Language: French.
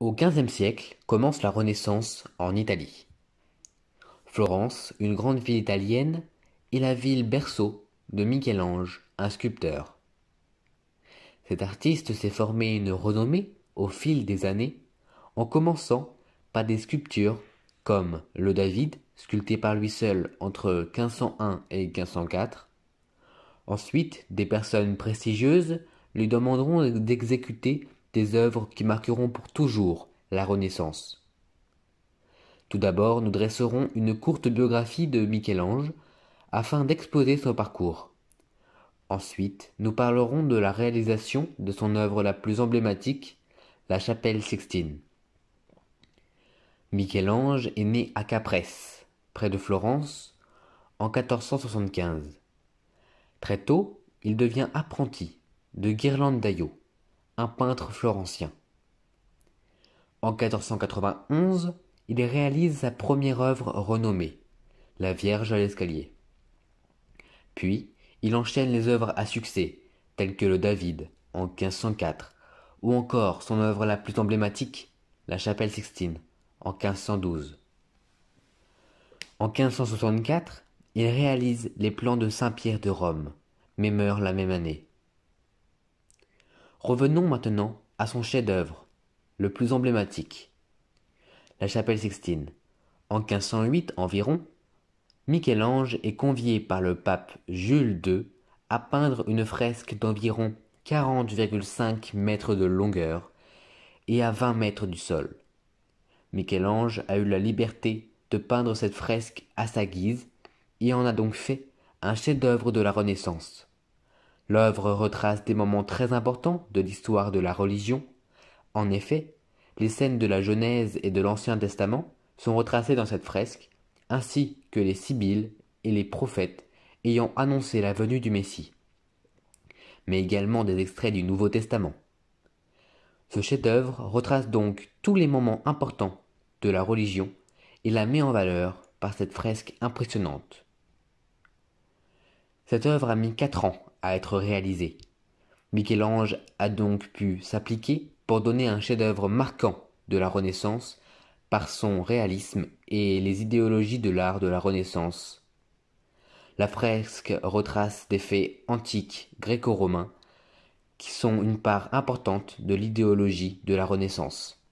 Au XVe siècle commence la Renaissance en Italie. Florence, une grande ville italienne, est la ville berceau de Michel-Ange, un sculpteur. Cet artiste s'est formé une renommée au fil des années, en commençant par des sculptures comme le David, sculpté par lui seul entre 1501 et 1504. Ensuite, des personnes prestigieuses lui demanderont d'exécuter des œuvres qui marqueront pour toujours la Renaissance. Tout d'abord, nous dresserons une courte biographie de Michel-Ange afin d'exposer son parcours. Ensuite, nous parlerons de la réalisation de son œuvre la plus emblématique, la chapelle Sixtine. Michel-Ange est né à Capresse, près de Florence, en 1475. Très tôt, il devient apprenti de Ghirlandaio, un peintre florentien. En 1491, il réalise sa première œuvre renommée, la Vierge à l'escalier. Puis, il enchaîne les œuvres à succès, telles que le David, en 1504, ou encore son œuvre la plus emblématique, la chapelle Sixtine, en 1512. En 1564, il réalise les plans de Saint-Pierre de Rome, mais meurt la même année. Revenons maintenant à son chef-d'œuvre, le plus emblématique, la chapelle Sixtine. En 1508 environ, Michel-Ange est convié par le pape Jules II à peindre une fresque d'environ 40,5 mètres de longueur et à 20 mètres du sol. Michel-Ange a eu la liberté de peindre cette fresque à sa guise et en a donc fait un chef-d'œuvre de la Renaissance. L'œuvre retrace des moments très importants de l'histoire de la religion. En effet, les scènes de la Genèse et de l'Ancien Testament sont retracées dans cette fresque, ainsi que les Sibylles et les prophètes ayant annoncé la venue du Messie, mais également des extraits du Nouveau Testament. Ce chef-d'œuvre retrace donc tous les moments importants de la religion et la met en valeur par cette fresque impressionnante. Cette œuvre a mis 4 ans à être réalisée. Michel-Ange a donc pu s'appliquer pour donner un chef-d'œuvre marquant de la Renaissance par son réalisme et les idéologies de l'art de la Renaissance. La fresque retrace des faits antiques gréco-romains qui sont une part importante de l'idéologie de la Renaissance.